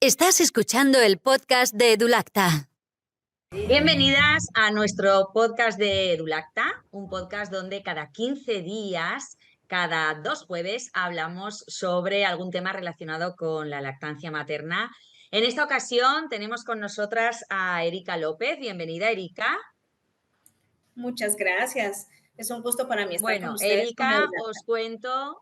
Estás escuchando el podcast de Edulacta. Bienvenidas a nuestro podcast de Edulacta, un podcast donde cada 15 días, cada 2 jueves, hablamos sobre algún tema relacionado con la lactancia materna. En esta ocasión tenemos con nosotras a Erika López. Bienvenida, Erika. Muchas gracias. Es un gusto para mí estar con Bueno, ustedes. Erika, os cuento,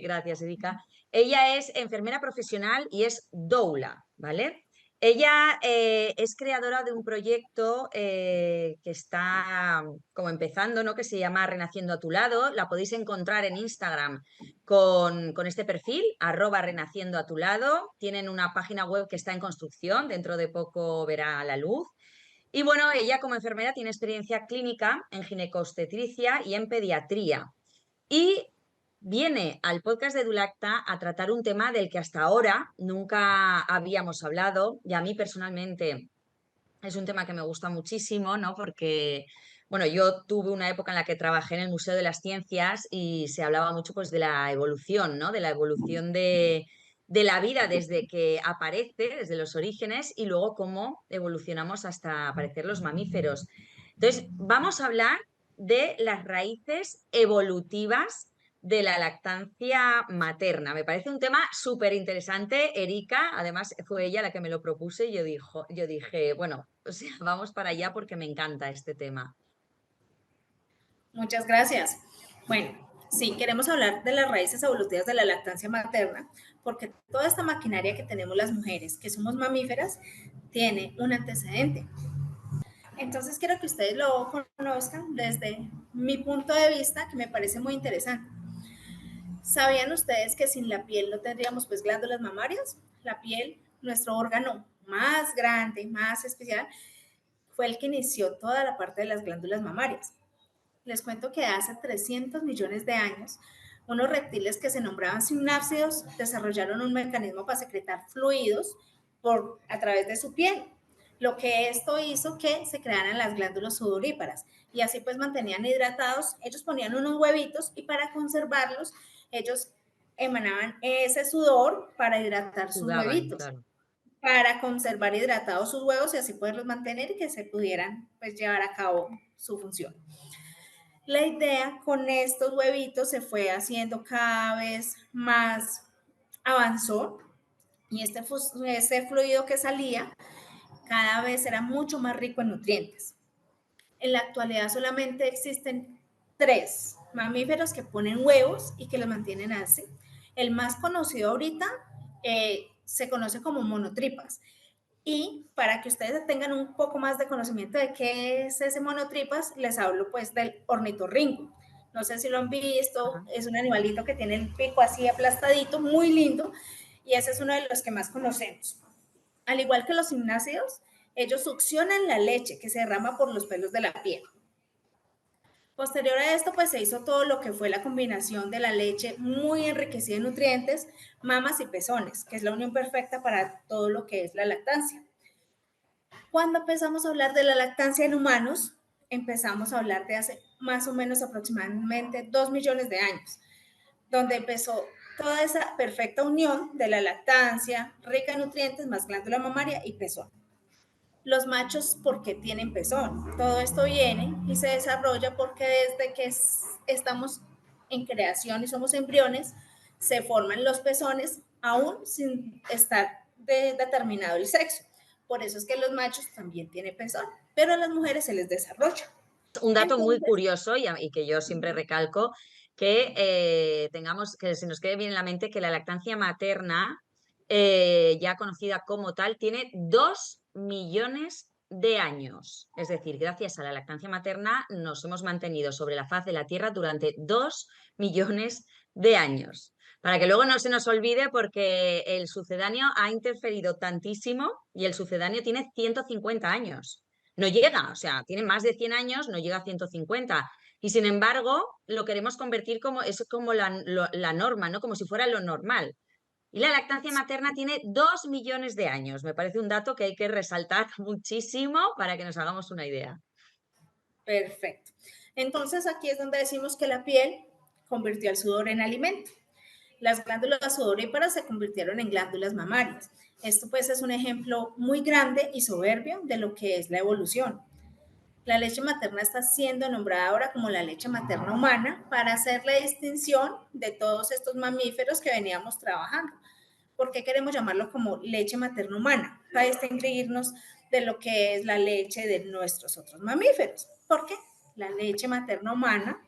gracias, Erika. Ella es enfermera profesional y es doula, ¿vale? Ella es creadora de un proyecto que está como empezando, ¿no? Que se llama Renaciendo a tu lado. La podéis encontrar en Instagram con este perfil, @renaciendo a tu lado. Tienen una página web que está en construcción, dentro de poco verá la luz. Y bueno, ella como enfermera tiene experiencia clínica en ginecobstetricia y en pediatría. Y viene al podcast de Edulacta a tratar un tema del que hasta ahora nunca habíamos hablado, y a mí personalmente es un tema que me gusta muchísimo, ¿no? Porque, bueno, yo tuve una época en la que trabajé en el Museo de las Ciencias y se hablaba mucho pues de la evolución, ¿no? De la evolución de la vida desde que aparece, desde los orígenes, y luego cómo evolucionamos hasta aparecer los mamíferos. Entonces, vamos a hablar de las raíces evolutivas de la lactancia materna. Me parece un tema súper interesante. Erika, además, fue ella la que me lo propuso y yo dije, bueno, o sea, vamos para allá porque me encanta este tema. Muchas gracias. Bueno, sí, queremos hablar de las raíces evolutivas de la lactancia materna, porque toda esta maquinaria que tenemos las mujeres, que somos mamíferas, tiene un antecedente. Entonces quiero que ustedes lo conozcan desde mi punto de vista, que me parece muy interesante. ¿Sabían ustedes que sin la piel no tendríamos pues glándulas mamarias? La piel, nuestro órgano más grande, más especial, fue el que inició toda la parte de las glándulas mamarias. Les cuento que hace 300 millones de años, unos reptiles que se nombraban sinápsidos desarrollaron un mecanismo para secretar fluidos a través de su piel, lo que esto hizo que se crearan las glándulas sudoríparas y así pues mantenían hidratados. Ellos ponían unos huevitos y para conservarlos, ellos emanaban ese sudor para hidratar sus Sudaban, huevitos, claro. para conservar hidratados sus huevos y así poderlos mantener y que se pudieran pues llevar a cabo su función. La idea con estos huevitos se fue haciendo cada vez más, avanzó, y este fluido que salía cada vez era mucho más rico en nutrientes. En la actualidad solamente existen 3 mamíferos que ponen huevos y que los mantienen así. El más conocido ahorita se conoce como monotripas. Y para que ustedes tengan un poco más de conocimiento de qué es ese monotripas, les hablo pues del ornitorrinco. No sé si lo han visto, Ajá. es un animalito que tiene el pico así aplastadito, muy lindo, y ese es uno de los que más conocemos. Al igual que los gimnásidos, ellos succionan la leche que se derrama por los pelos de la piel. Posterior a esto, pues se hizo todo lo que fue la combinación de la leche muy enriquecida en nutrientes, mamas y pezones, que es la unión perfecta para todo lo que es la lactancia. Cuando empezamos a hablar de la lactancia en humanos, empezamos a hablar de hace más o menos aproximadamente 2 millones de años, donde empezó toda esa perfecta unión de la lactancia, rica en nutrientes, más glándula mamaria y pezón. Los machos, ¿por qué tienen pezón? Todo esto viene y se desarrolla porque desde que estamos en creación y somos embriones, se forman los pezones aún sin estar determinado el sexo. Por eso es que los machos también tienen pezón, pero a las mujeres se les desarrolla. Un dato muy Entonces, curioso y que yo siempre recalco, que tengamos, que se nos quede bien en la mente que la lactancia materna, ya conocida como tal, tiene 2 millones de años. Es decir, gracias a la lactancia materna nos hemos mantenido sobre la faz de la Tierra durante 2 millones de años. Para que luego no se nos olvide, porque el sucedáneo ha interferido tantísimo y el sucedáneo tiene 150 años. No llega, o sea, tiene más de 100 años, no llega a 150. Y sin embargo, lo queremos convertir como, es como la norma, ¿no? Como si fuera lo normal. Y la lactancia materna tiene 2 millones de años. Me parece un dato que hay que resaltar muchísimo para que nos hagamos una idea. perfecto. Entonces aquí es donde decimos que la piel convirtió el sudor en alimento. Las glándulas sudoríparas se convirtieron en glándulas mamarias Esto pues es un ejemplo muy grande y soberbio de lo que es la evolución. La leche materna está siendo nombrada ahora como la leche materna humana para hacer la distinción de todos estos mamíferos que veníamos trabajando. ¿Por qué queremos llamarlo como leche materna humana? Para distinguirnos de lo que es la leche de nuestros otros mamíferos. Porque la leche materna humana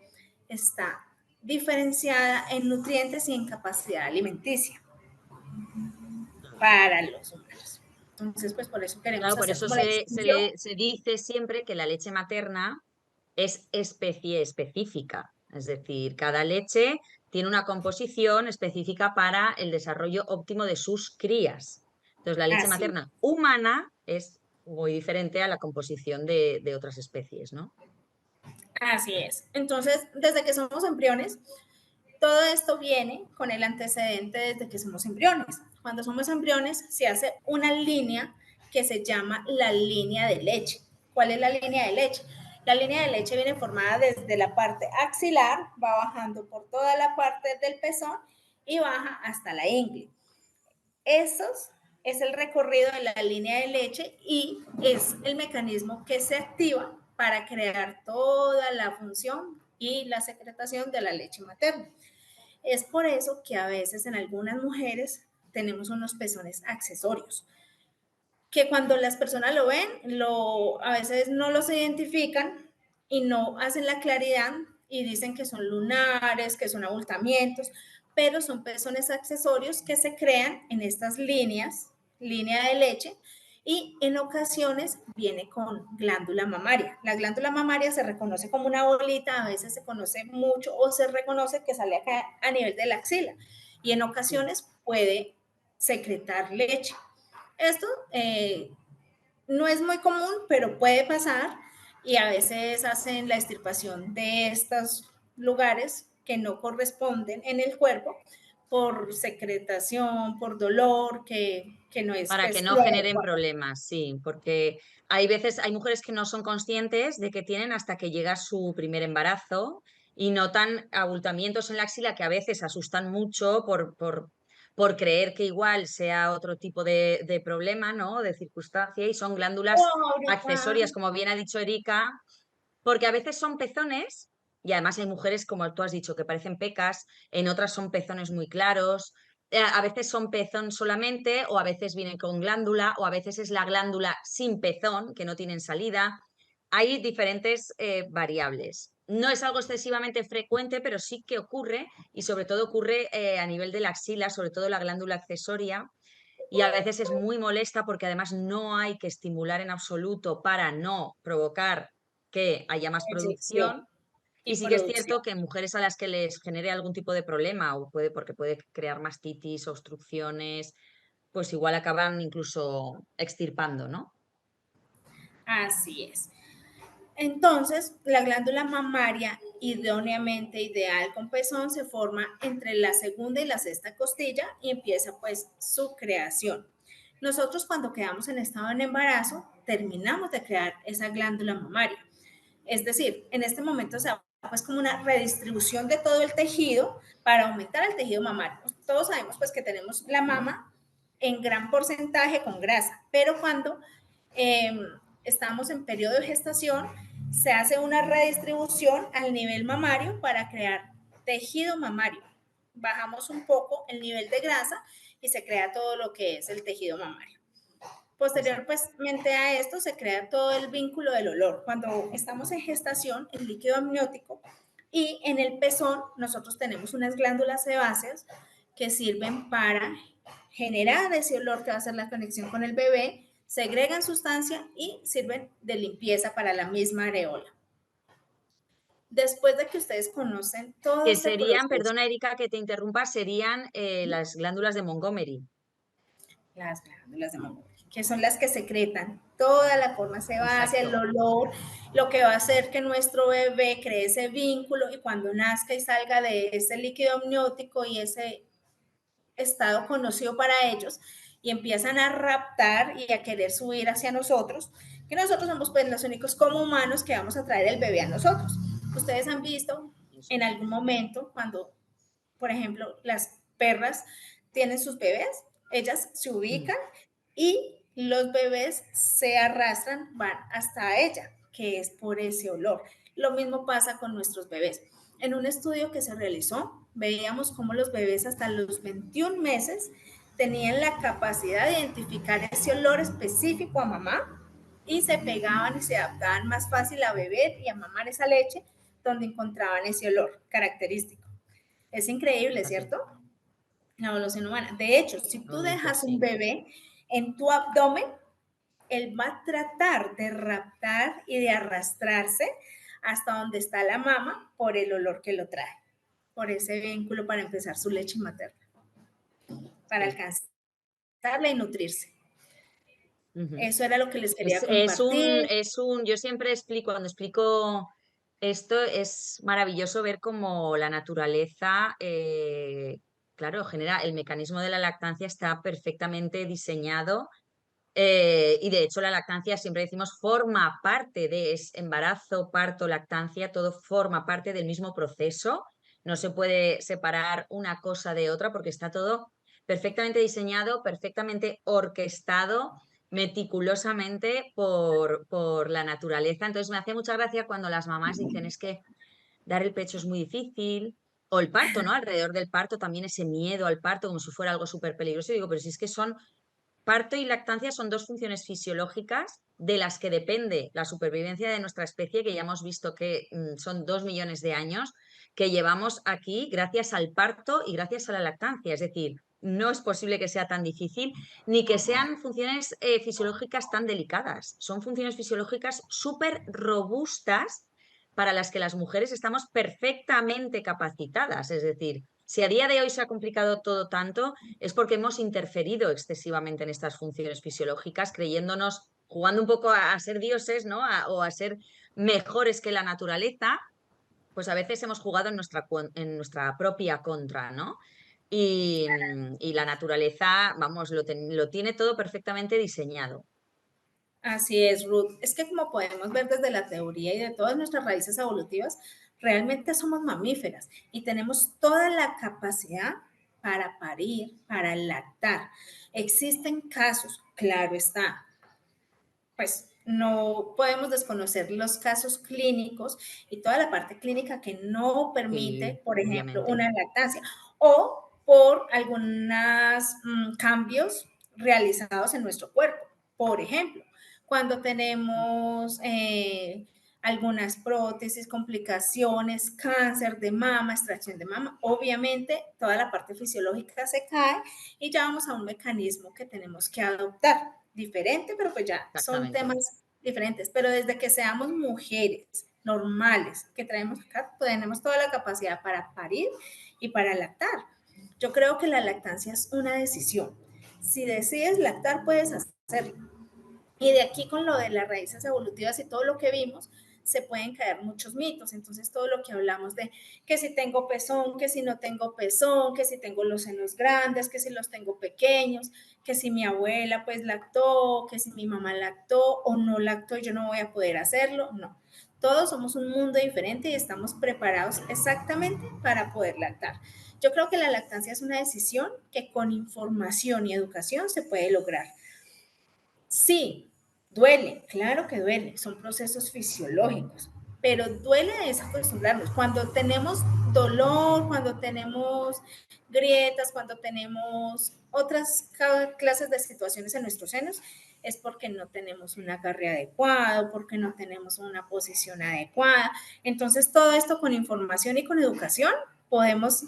está diferenciada en nutrientes y en capacidad alimenticia para los humanos. Entonces, pues por eso queremos Claro, por hacer eso como la distinción. se dice siempre que la leche materna es especie específica. Es decir, cada leche tiene una composición específica para el desarrollo óptimo de sus crías. Entonces, la leche Así, materna humana es muy diferente a la composición de otras especies, ¿no? así es. Entonces, desde que somos embriones, todo esto viene con el antecedente desde que somos embriones. Cuando somos embriones se hace una línea que se llama la línea de leche. ¿Cuál es la línea de leche? La línea de leche viene formada desde la parte axilar, va bajando por toda la parte del pezón y baja hasta la ingle. Esos es el recorrido de la línea de leche y es el mecanismo que se activa para crear toda la función y la secretación de la leche materna. Es por eso que a veces en algunas mujeres tenemos unos pezones accesorios, que cuando las personas lo ven, a veces no los identifican y no hacen la claridad y dicen que son lunares, que son abultamientos, pero son pezones accesorios que se crean en estas líneas, línea de leche, y en ocasiones viene con glándula mamaria. La glándula mamaria se reconoce como una bolita, a veces se conoce mucho o se reconoce que sale acá a nivel de la axila y en ocasiones puede secretar leche. Esto no es muy común, pero puede pasar y a veces hacen la extirpación de estos lugares que no corresponden en el cuerpo por secretación, por dolor, que no es Para que pues, no lo generen adecuado. problemas, sí, porque hay veces, hay mujeres que no son conscientes de que tienen hasta que llega su primer embarazo y notan abultamientos en la axila que a veces asustan mucho por creer que igual sea otro tipo de problema, ¿no? De circunstancia y son glándulas Oh, ahorita, accesorias, como bien ha dicho Erika, porque a veces son pezones y además hay mujeres, como tú has dicho, que parecen pecas, en otras son pezones muy claros, a veces son pezón solamente o a veces vienen con glándula o a veces es la glándula sin pezón, que no tienen salida. Hay diferentes variables. No es algo excesivamente frecuente, pero sí que ocurre y sobre todo ocurre a nivel de la axila, sobre todo la glándula accesoria. Y a veces es muy molesta porque además no hay que estimular en absoluto para no provocar que haya más eyección producción. Y y sí que es producción. cierto que en mujeres a las que les genere algún tipo de problema o puede, porque puede crear mastitis, obstrucciones, pues igual acaban incluso extirpando, ¿no? Así es. Entonces, la glándula mamaria, idóneamente ideal con pezón, se forma entre la segunda y la sexta costilla y empieza pues su creación. Nosotros cuando quedamos en estado de embarazo, terminamos de crear esa glándula mamaria. Es decir, en este momento se da pues como una redistribución de todo el tejido para aumentar el tejido mamario. Todos sabemos pues que tenemos la mama en gran porcentaje con grasa, pero cuando eh, estamos en periodo de gestación, se hace una redistribución al nivel mamario para crear tejido mamario. Bajamos un poco el nivel de grasa y se crea todo lo que es el tejido mamario. Exacto. Posteriormente a esto se crea todo el vínculo del olor. Cuando estamos en gestación, el líquido amniótico y en el pezón nosotros tenemos unas glándulas sebáceas que sirven para generar ese olor que va a hacer la conexión con el bebé, segregan sustancia y sirven de limpieza para la misma areola. Después de que ustedes conocen todo Que este serían, proceso, perdona Erika que te interrumpa, serían las glándulas de Montgomery. las glándulas de Montgomery, que son las que secretan toda la forma sebácea, el Exacto. olor, lo que va a hacer que nuestro bebé cree ese vínculo y cuando nazca y salga de ese líquido amniótico y ese estado conocido para ellos y empiezan a raptar y a querer subir hacia nosotros, que nosotros somos pues los únicos como humanos que vamos a traer el bebé a nosotros. Ustedes han visto Eso en es. algún momento cuando, por ejemplo, las perras tienen sus bebés, Ellas se Mm. ubican y los bebés se arrastran, van hasta ella, que es por ese olor. Lo mismo pasa con nuestros bebés. En un estudio que se realizó, veíamos cómo los bebés hasta los 21 meses tenían la capacidad de identificar ese olor específico a mamá y se pegaban y se adaptaban más fácil a beber y a mamar esa leche donde encontraban ese olor característico. Es increíble, Fíjate, ¿cierto? La evolución humana. De hecho, si qué tú bonito, dejas un sí. bebé en tu abdomen, él va a tratar de raptar y de arrastrarse hasta donde está la mama por el olor que lo trae, por ese vínculo para empezar su leche materna, para Sí. alcanzarla y nutrirse. Ujú. Eso era lo que les Es, quería es un, compartir. es un, yo siempre explico, cuando explico esto, es maravilloso ver cómo la naturaleza, claro, genera, el mecanismo de la lactancia está perfectamente diseñado, y de hecho la lactancia, siempre decimos, forma parte de es embarazo, parto, lactancia, todo forma parte del mismo proceso. No se puede separar una cosa de otra porque está todo perfectamente diseñado, perfectamente orquestado meticulosamente por la naturaleza. Entonces me hace mucha gracia cuando las mamás dicen es que dar el pecho es muy difícil, o el parto, ¿no? Alrededor del parto también ese miedo al parto como si fuera algo súper peligroso. Y digo, pero si es que son parto y lactancia son dos funciones fisiológicas de las que depende la supervivencia de nuestra especie, que ya hemos visto que son 2 millones de años que llevamos aquí gracias al parto y gracias a la lactancia. Es decir, no es posible que sea tan difícil ni que sean funciones fisiológicas tan delicadas. Son funciones fisiológicas súper robustas para las que las mujeres estamos perfectamente capacitadas. Es decir, si a día de hoy se ha complicado todo tanto, es porque hemos interferido excesivamente en estas funciones fisiológicas, creyéndonos, jugando un poco a ser dioses, ¿no? O a ser mejores que la naturaleza, pues a veces hemos jugado en nuestra propia contra, ¿no? Y la naturaleza, vamos, lo tiene todo perfectamente diseñado. Así es, Ruth. Es que como podemos ver desde la teoría y de todas nuestras raíces evolutivas, realmente somos mamíferas y tenemos toda la capacidad para parir, para lactar. Existen casos, claro está, pues no podemos desconocer los casos clínicos y toda la parte clínica que no Sí, permite, por ejemplo, obviamente. una lactancia o por algunos cambios realizados en nuestro cuerpo. Por ejemplo, cuando tenemos algunas prótesis, complicaciones, cáncer de mama, extracción de mama, obviamente toda la parte fisiológica se cae y ya vamos a un mecanismo que tenemos que adoptar diferente, pero pues ya son Exactamente. temas diferentes. Pero desde que seamos mujeres normales que traemos acá, tenemos toda la capacidad para parir y para lactar. Yo creo que la lactancia es una decisión. Si decides lactar, puedes hacerlo. Y de aquí con lo de las raíces evolutivas y todo lo que vimos, se pueden caer muchos mitos. Entonces, todo lo que hablamos de que si tengo pezón, que si no tengo pezón, que si tengo los senos grandes, que si los tengo pequeños, que si mi abuela pues lactó, que si mi mamá lactó o no lactó y yo no voy a poder hacerlo, no. Todos somos un mundo diferente y estamos preparados exactamente para poder lactar. Yo creo que la lactancia es una decisión que con información y educación se puede lograr. Sí, duele, claro que duele, son procesos fisiológicos, pero duele es acostumbrarnos. Cuando tenemos dolor, cuando tenemos grietas, cuando tenemos otras clases de situaciones en nuestros senos, es porque no tenemos un agarre adecuado, porque no tenemos una posición adecuada. Entonces, todo esto con información y con educación podemos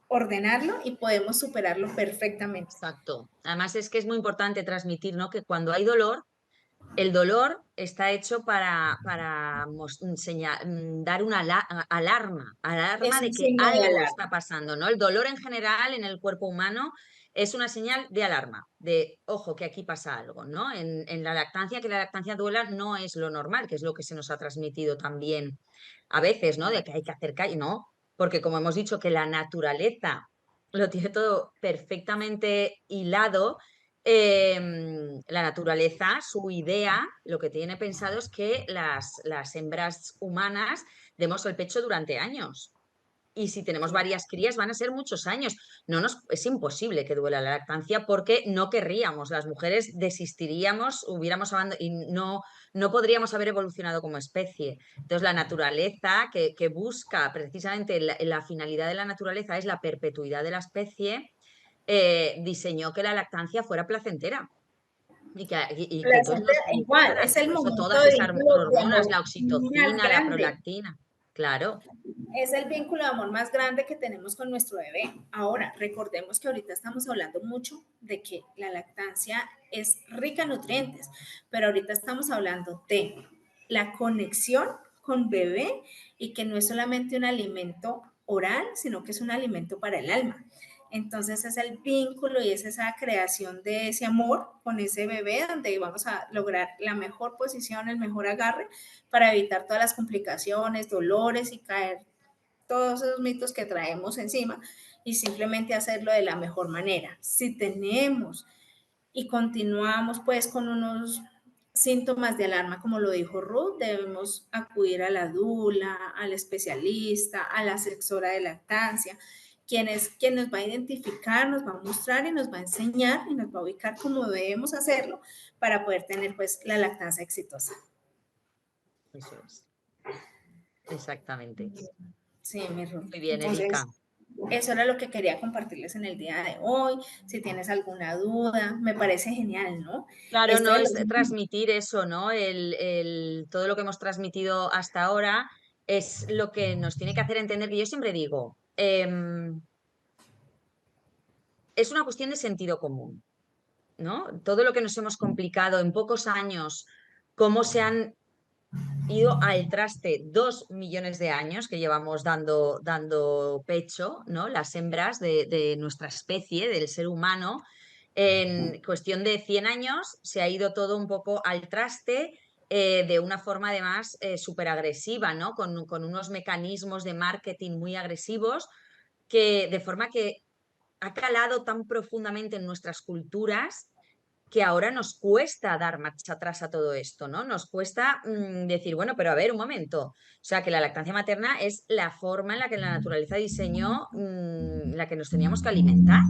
ordenarlo y podemos superarlo perfectamente. Exacto. Además es que es muy importante transmitir, ¿no? Que cuando hay dolor, el dolor está hecho para dar una alarma Es de un que signo de algo alarma. está pasando, ¿no? El dolor en general en el cuerpo humano es una señal de alarma, de ojo, que aquí pasa algo, ¿no? En la lactancia, que la lactancia duela no es lo normal, que es lo que se nos ha transmitido también a veces, ¿no? De que hay que hacer calle, no, porque como hemos dicho que la naturaleza lo tiene todo perfectamente hilado. La naturaleza, su idea, lo que tiene pensado es que las hembras humanas demos el pecho durante años. y si tenemos varias crías van a ser muchos años. Es imposible que duela la lactancia porque no querríamos, las mujeres desistiríamos, hubiéramos y no podríamos haber evolucionado como especie. Entonces la naturaleza que busca precisamente la finalidad de la naturaleza es la perpetuidad de la especie, diseñó que la lactancia fuera placentera. Y que entonces nos Igual, nutriera, es el por eso momento todas de esas vínculo de hormonas, amor la más oxitocina, la grande. prolactina, claro. Es el vínculo de amor más grande que tenemos con nuestro bebé. Ahora, recordemos que ahorita estamos hablando mucho de que la lactancia es rica en nutrientes, pero ahorita estamos hablando de la conexión con bebé y que no es solamente un alimento oral, sino que es un alimento para el alma. Entonces es el vínculo y es esa creación de ese amor con ese bebé donde vamos a lograr la mejor posición, el mejor agarre para evitar todas las complicaciones, dolores y caer todos esos mitos que traemos encima y simplemente hacerlo de la mejor manera. Si tenemos y continuamos pues con unos síntomas de alarma, como lo dijo Ruth, debemos acudir a la dula, al especialista, a la asesora de lactancia, quien nos va a identificar, nos va a mostrar y nos va a enseñar y nos va a ubicar cómo debemos hacerlo para poder tener pues la lactancia exitosa. Eso es. Exactamente. Sí, mi Ruth. Muy bien, Entonces, Erika. eso era lo que quería compartirles en el día de hoy. Si tienes alguna duda, me parece genial, ¿no? Claro, Esto no de es los... transmitir eso, ¿no? Todo lo que hemos transmitido hasta ahora es lo que nos tiene que hacer entender, que yo siempre digo, es una cuestión de sentido común, ¿no? Todo lo que nos hemos complicado en pocos años, cómo se han ido al traste 2 millones de años que llevamos dando pecho, ¿no? Las hembras de nuestra especie, del ser humano. En cuestión de 100 años se ha ido todo un poco al traste, de una forma además súper agresiva, ¿no? Con unos mecanismos de marketing muy agresivos, de forma que ha calado tan profundamente en nuestras culturas que ahora nos cuesta dar marcha atrás a todo esto, ¿no? Nos cuesta decir, bueno, pero a ver, un momento. O sea, que la lactancia materna es la forma en la que la naturaleza diseñó, la que nos teníamos que alimentar.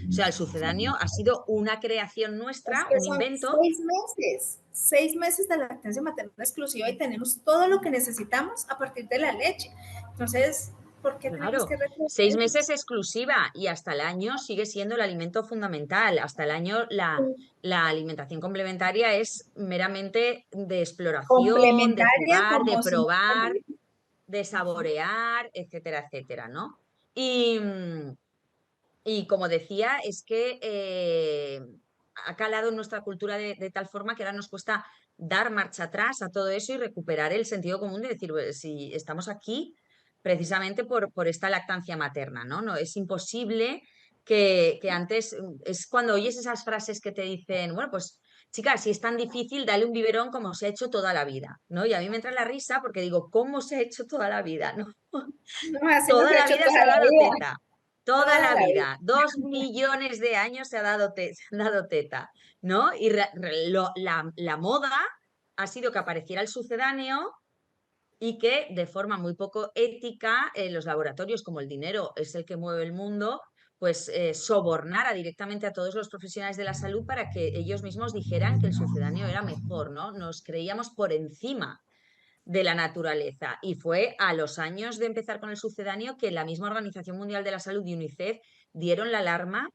O sea, el sucedáneo ha sido una creación Es nuestra, que un son invento. 6 meses de lactancia materna exclusiva y tenemos todo lo que necesitamos a partir de la leche. Entonces, ¿por qué tenemos Claro, que retroceder? 6 meses exclusiva y hasta el año sigue siendo el alimento fundamental. Hasta el año la alimentación complementaria es meramente de exploración, de Complementaria jugar, de como si... probar, de saborear, etcétera, etcétera, ¿no? Y como decía, es que ha calado en nuestra cultura de tal forma que ahora nos cuesta dar marcha atrás a todo eso y recuperar el sentido común de decir, "Pues, si estamos aquí precisamente por esta lactancia materna, ¿no? No, es imposible que antes, es cuando oyes esas frases que te dicen, bueno, pues chica, si es tan difícil, dale un biberón como se ha hecho toda la vida, ¿no? Y a mí me entra la risa porque digo, ¿cómo se ha hecho toda la vida? ¿No? No, así nos Toda ha la hecho vida toda se ha la dado vida, teta. Toda toda la la vida. vida, 2 millones de años se han dado teta, ¿no? Y la moda ha sido que apareciera el sucedáneo y que de forma muy poco ética, los laboratorios, como el dinero es el que mueve el mundo, pues sobornara directamente a todos los profesionales de la salud para que ellos mismos dijeran que el sucedáneo era mejor, ¿no? Nos creíamos por encima de la naturaleza. Y fue a los años de empezar con el sucedáneo que la misma Organización Mundial de la Salud y UNICEF dieron la alarma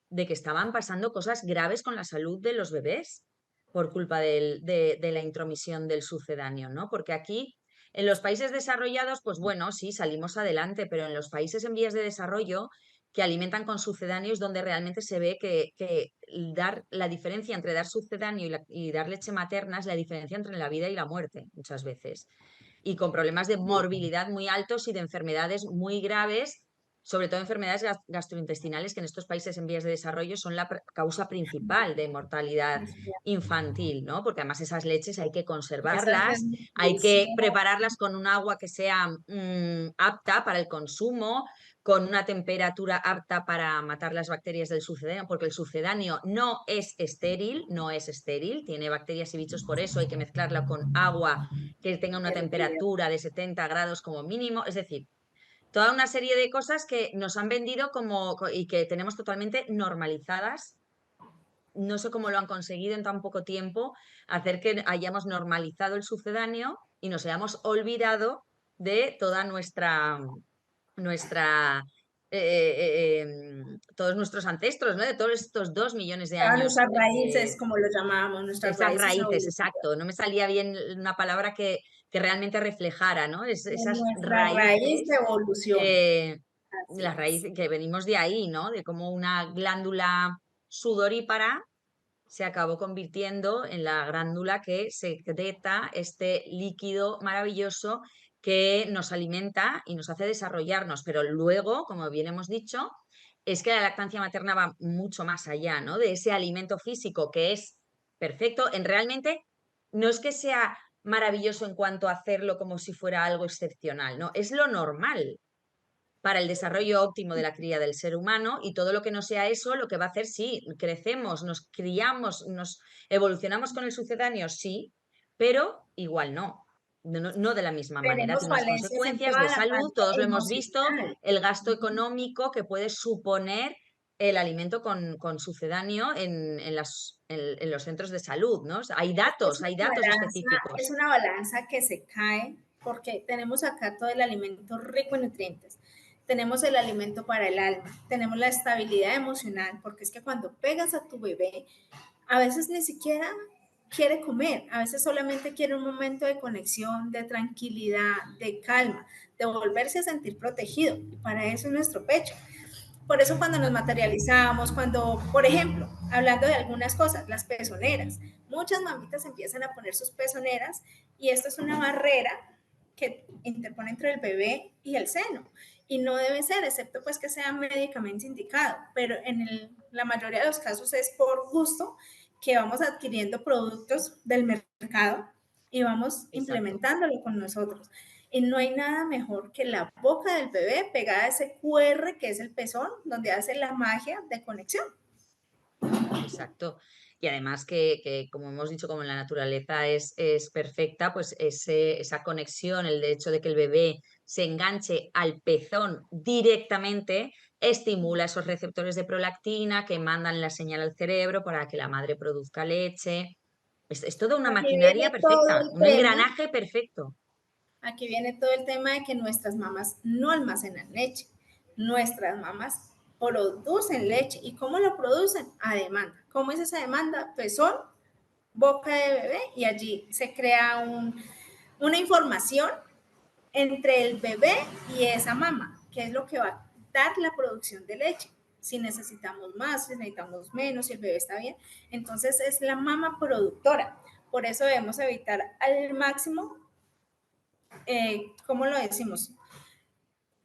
de que estaban pasando cosas graves con la salud de los bebés por culpa de la intromisión del sucedáneo, ¿no? Porque aquí, en los países desarrollados, pues bueno, sí, salimos adelante, pero en los países en vías de desarrollo que alimentan con sucedáneos, donde realmente se ve que dar la diferencia entre dar sucedáneo y dar leche materna es la diferencia entre la vida y la muerte, muchas veces. Y con problemas de morbilidad muy altos y de enfermedades muy graves, sobre todo enfermedades gastrointestinales, que en estos países en vías de desarrollo son la causa principal de mortalidad infantil, ¿no? Porque además esas leches hay que Esas conservarlas, hay que desnutrición. prepararlas con un agua que sea apta para el consumo, con una temperatura apta para matar las bacterias del sucedáneo, porque el sucedáneo no es estéril, tiene bacterias y bichos, por eso hay que mezclarla con agua que tenga una temperatura de 70 grados como mínimo, es decir, toda una serie de cosas que nos han vendido y que tenemos totalmente normalizadas. No sé cómo lo han conseguido en tan poco tiempo, hacer que hayamos normalizado el sucedáneo y nos hayamos olvidado de toda nuestra todos nuestros ancestros, ¿no? De todos estos 2 millones de Todas años. nuestras raíces, como lo llamábamos, nuestras Esas raíces raíces, evolutivas. exacto. No me salía bien una palabra que realmente reflejara, ¿no? Esas Nuestra raíz de raíces, evolución. eh, Así las es. raíces que venimos de ahí, ¿no? De cómo una glándula sudorípara se acabó convirtiendo en la glándula que secreta este líquido maravilloso que nos alimenta y nos hace desarrollarnos. Pero luego, como bien hemos dicho, es que la lactancia materna va mucho más allá, ¿no? De ese alimento físico que es perfecto. Realmente no es que sea maravilloso en cuanto a hacerlo como si fuera algo excepcional, no, es lo normal para el desarrollo óptimo de la cría del ser humano, y todo lo que no sea eso, lo que va a hacer, sí, crecemos, nos criamos, nos evolucionamos con el sucedáneo, sí, pero igual no. No de la misma manera, Tenemos tiene unas falencias en consecuencias toda de la salud, parte todos lo hemos visto, emocional. el gasto Ujú. económico que puede suponer el alimento con sucedáneo en los centros de salud, ¿no? O sea, hay datos Es específicos. una balanza que se cae porque tenemos acá todo el alimento rico en nutrientes. Tenemos el alimento para el alma, tenemos la estabilidad emocional, porque es que cuando pegas a tu bebé, a veces ni siquiera quiere comer, a veces solamente quiere un momento de conexión, de tranquilidad, de calma, de volverse a sentir protegido. Y para eso es nuestro pecho. Por eso cuando nos materializamos, cuando, por ejemplo, hablando de algunas cosas, las pezoneras, muchas mamitas empiezan a poner sus pezoneras y esto es una barrera que interpone entre el bebé y el seno. Y no debe ser, excepto pues que sea médicamente indicado, pero la mayoría de los casos es por gusto que vamos adquiriendo productos del mercado y vamos Exacto. implementándolo con nosotros. Y no hay nada mejor que la boca del bebé pegada a ese QR que es el pezón, donde hace la magia de conexión. Exacto. Y además como hemos dicho, como la naturaleza es perfecta, pues esa conexión, el hecho de que el bebé se enganche al pezón directamente, estimula esos receptores de prolactina que mandan la señal al cerebro para que la madre produzca leche. Es toda una Aquí maquinaria viene todo perfecta, el un tema, engranaje perfecto. aquí viene todo el tema de que nuestras mamás no almacenan leche. Nuestras mamás producen leche. ¿Y cómo lo producen? A demanda. ¿Cómo es esa demanda? Pezón, boca de bebé y allí se crea una información entre el bebé y esa mama, que es lo que va a dar la producción de leche. Si necesitamos más, si necesitamos menos, si el bebé está bien. Entonces es la mama productora. Por eso debemos evitar al máximo, ¿cómo lo decimos?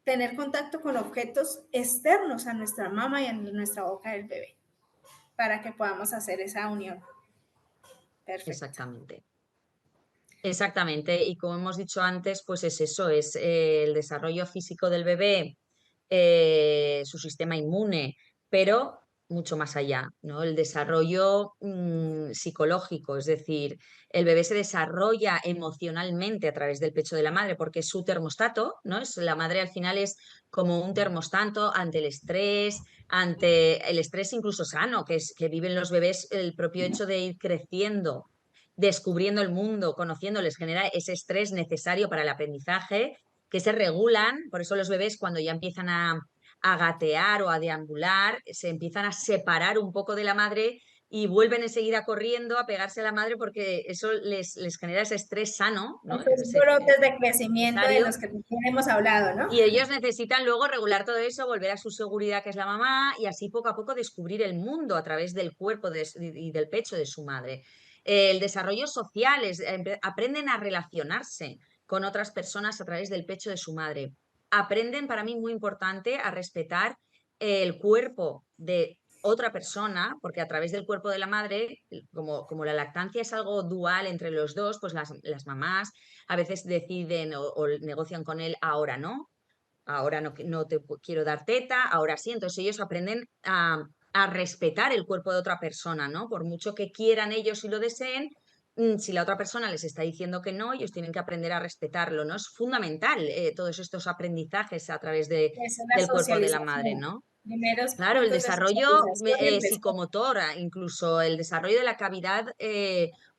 Tener contacto con objetos externos a nuestra mama y a nuestra boca del bebé para que podamos hacer esa unión perfecta. Exactamente. Exactamente, y como hemos dicho antes, pues es eso, es el desarrollo físico del bebé, su sistema inmune, pero mucho más allá, ¿no? El desarrollo psicológico, es decir, el bebé se desarrolla emocionalmente a través del pecho de la madre porque es su termostato, ¿no? La madre al final es como un termostato ante el estrés incluso sano que viven los bebés, el propio hecho de ir creciendo, descubriendo el mundo, conociendo, les genera ese estrés necesario para el aprendizaje, que se regulan. Por eso los bebés, cuando ya empiezan a gatear o a deambular, se empiezan a separar un poco de la madre y vuelven enseguida corriendo a pegarse a la madre porque eso les genera ese estrés sano, ¿no? Esos brotes de crecimiento de Necesario. los que hemos hablado, ¿no? Y ellos necesitan luego regular todo eso, volver a su seguridad, que es la mamá, y así poco a poco descubrir el mundo a través del cuerpo y del pecho de su madre. El desarrollo social, aprenden a relacionarse con otras personas a través del pecho de su madre. Aprenden, para mí muy importante, a respetar el cuerpo de otra persona, porque a través del cuerpo de la madre, como la lactancia es algo dual entre los dos, pues las mamás a veces deciden o negocian con él, ahora no, no te quiero dar teta, ahora sí. Entonces ellos aprenden a respetar el cuerpo de otra persona, ¿no? Por mucho que quieran ellos y lo deseen, si la otra persona les está diciendo que no, ellos tienen que aprender a respetarlo, ¿no? Es fundamental todos estos aprendizajes a través Esa es la del cuerpo de la madre, socialización. ¿no? Primeros Claro, el puntos de desarrollo socialización y empezar. psicomotor, incluso el desarrollo de la cavidad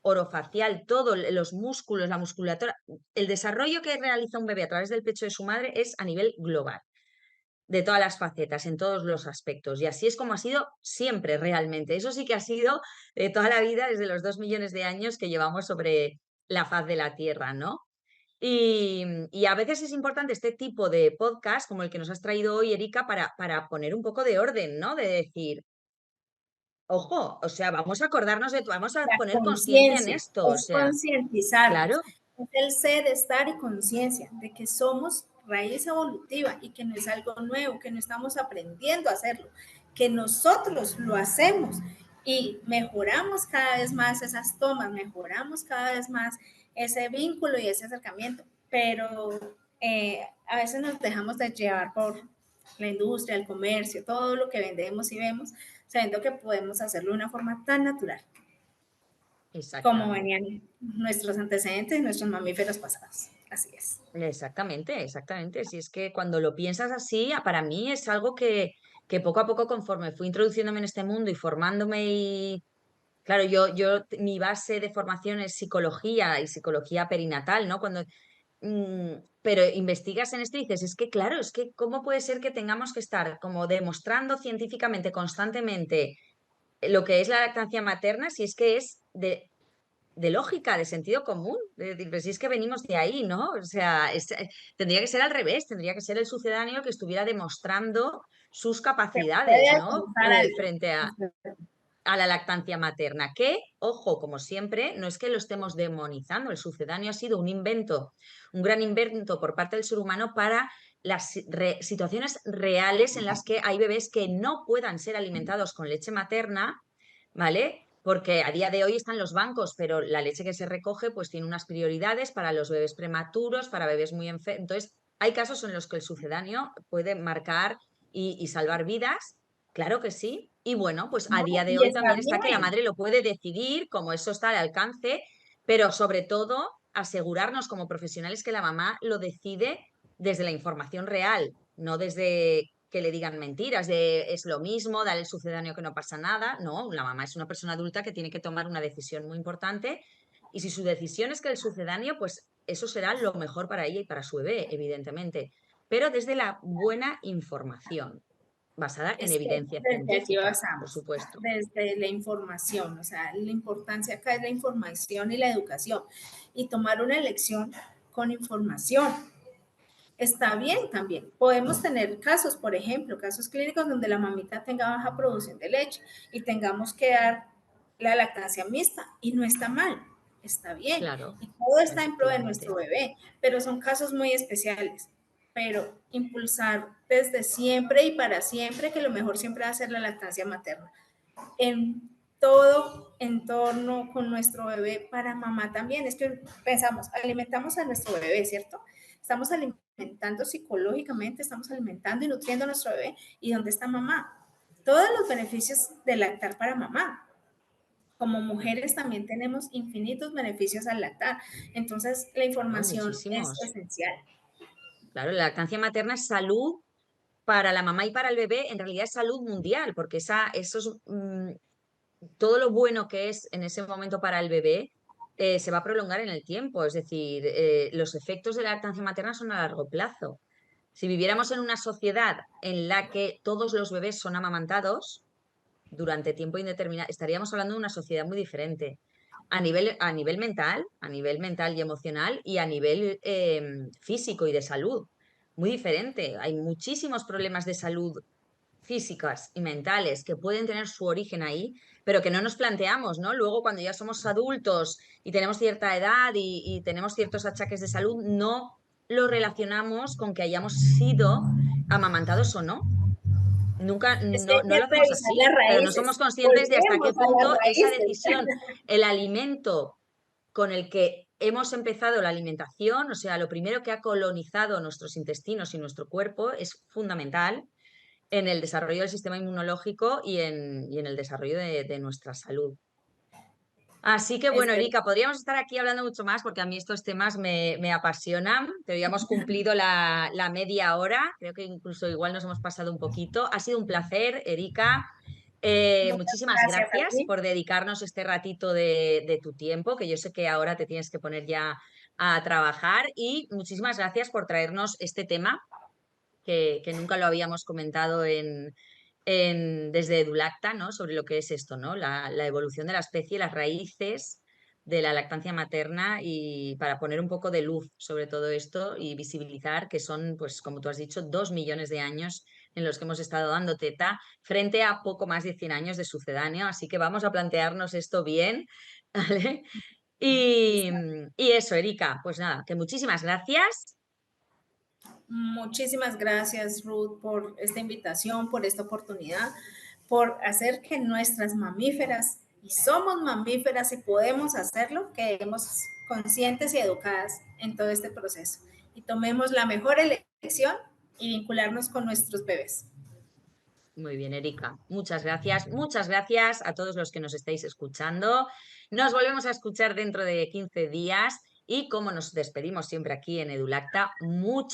orofacial, todo, los músculos, la musculatura, el desarrollo que realiza un bebé a través del pecho de su madre es a nivel global, de todas las facetas, en todos los aspectos. Y así es como ha sido siempre realmente. Eso sí que ha sido toda la vida, desde los 2 millones de años que llevamos sobre la faz de la Tierra, ¿no? Y a veces es importante este tipo de podcast, como el que nos has traído hoy, Erika, para poner un poco de orden, ¿no? De decir, ojo, o sea, vamos a acordarnos vamos a La poner conciencia en conciencia, esto, o es sea, concientizarnos, claro, es el ser, estar y conciencia de que somos raíz evolutiva y que no es algo nuevo, que no estamos aprendiendo a hacerlo, que nosotros lo hacemos y mejoramos cada vez más esas tomas, mejoramos cada vez más ese vínculo y ese acercamiento, pero a veces nos dejamos de llevar por la industria, el comercio, todo lo que vendemos y vemos, sabiendo que podemos hacerlo de una forma tan natural como exactamente. venían nuestros antecedentes, nuestros mamíferos pasados. Así es. Exactamente, exactamente. Si es que cuando lo piensas así, para mí es algo que poco a poco, conforme fui introduciéndome en este mundo y formándome y, claro, mi base de formación es psicología y psicología perinatal, ¿no? Pero investigas en esto y dices, es que claro, es que ¿cómo puede ser que tengamos que estar como demostrando científicamente constantemente lo que es la lactancia materna si es que es de lógica, de sentido común? De decir, pues si es que venimos de ahí, ¿no? O sea, tendría que ser al revés, tendría que ser el sucedáneo que estuviera demostrando sus Se puede capacidades, ¿no? alcanzar algo. Frente a la lactancia materna, que, ojo, como siempre, no es que lo estemos demonizando, el sucedáneo ha sido un invento, un gran invento por parte del ser humano para las situaciones reales en las que hay bebés que no puedan ser alimentados con leche materna, ¿vale? Porque a día de hoy están los bancos, pero la leche que se recoge pues tiene unas prioridades para los bebés prematuros, para bebés muy enfermos. Entonces, hay casos en los que el sucedáneo puede marcar y salvar vidas. Claro que sí. Y bueno, pues a ¿No? día de Y hoy está también está que la bien. madre lo puede decidir, como eso está al alcance, pero sobre todo asegurarnos como profesionales que la mamá lo decide desde la información real, no desde que le digan mentiras, de es lo mismo, dale el sucedáneo que no pasa nada. No, la mamá es una persona adulta que tiene que tomar una decisión muy importante y si su decisión es que el sucedáneo, pues eso será lo mejor para ella y para su bebé, evidentemente, pero desde la buena información basada en Es que evidencia desde allí científica, por basamos, supuesto. desde la información, o sea, la importancia acá es la información y la educación y tomar una elección con información. Está bien también. Podemos tener casos, por ejemplo, casos clínicos donde la mamita tenga baja producción de leche y tengamos que dar la lactancia mixta y no está mal, está bien. Claro, Y todo está en pro de nuestro efectivamente. bebé, pero son casos muy especiales. Pero impulsar desde siempre y para siempre que lo mejor siempre va a ser la lactancia materna. En todo entorno con nuestro bebé, para mamá también. Es que pensamos, alimentamos a nuestro bebé, ¿cierto? Estamos alimentando psicológicamente, estamos alimentando y nutriendo a nuestro bebé. ¿Y dónde está mamá? Todos los beneficios de lactar para mamá. Como mujeres también tenemos infinitos beneficios al lactar. Entonces, la Claro, información es muchísimos. esencial. Claro, la lactancia materna es salud para la mamá y para el bebé, en realidad es salud mundial, porque todo lo bueno que es en ese momento para el bebé se va a prolongar en el tiempo. Es decir, los efectos de la lactancia materna son a largo plazo. Si viviéramos en una sociedad en la que todos los bebés son amamantados durante tiempo indeterminado, estaríamos hablando de una sociedad muy diferente. A nivel mental y emocional y a nivel físico y de salud. Muy diferente. Hay muchísimos problemas de salud físicas y mentales que pueden tener su origen ahí, pero que no nos planteamos, ¿no? Luego, cuando ya somos adultos y tenemos cierta edad y tenemos ciertos achaques de salud, no lo relacionamos con que hayamos sido amamantados o no. Nunca, Es que hay no lo que hacemos revisar las así, pero no somos raíces. conscientes de hasta qué Volvemos a las punto esa raíces. decisión, el alimento con el que hemos empezado la alimentación, o sea, lo primero que ha colonizado nuestros intestinos y nuestro cuerpo es fundamental en el desarrollo del sistema inmunológico y en el desarrollo de nuestra salud. Así que bueno, Espero. Erika, podríamos estar aquí hablando mucho más porque a mí estos temas me apasionan. Pero ya hemos cumplido la media hora, creo que incluso igual nos hemos pasado un poquito. Ha sido un placer, Erika. Muchas Muchísimas gracias a gracias ti. por dedicarnos este ratito de tu tiempo, que yo sé que ahora te tienes que poner ya a trabajar. Y muchísimas gracias por traernos este tema que nunca lo habíamos comentado desde Edulacta, ¿no? Sobre lo que es esto, ¿no? La evolución de la especie, las raíces de la lactancia materna y para poner un poco de luz sobre todo esto y visibilizar que son, pues como tú has dicho, 2 millones de años en los que hemos estado dando teta frente a poco más de 100 años de sucedáneo. Así que vamos a plantearnos esto bien, ¿vale? Y, y eso, Erika, pues nada, que muchísimas gracias. Muchísimas gracias, Ruth, por esta invitación, por esta oportunidad, por hacer que nuestras mamíferas, y somos mamíferas y podemos hacerlo, quedemos conscientes y educadas en todo este proceso y tomemos la mejor elección y vincularnos con nuestros bebés. Muy bien, Erika. Muchas gracias. Muchas gracias a todos los que nos estáis escuchando. Nos volvemos a escuchar dentro de 15 días y como nos despedimos siempre aquí en Edulacta, muchas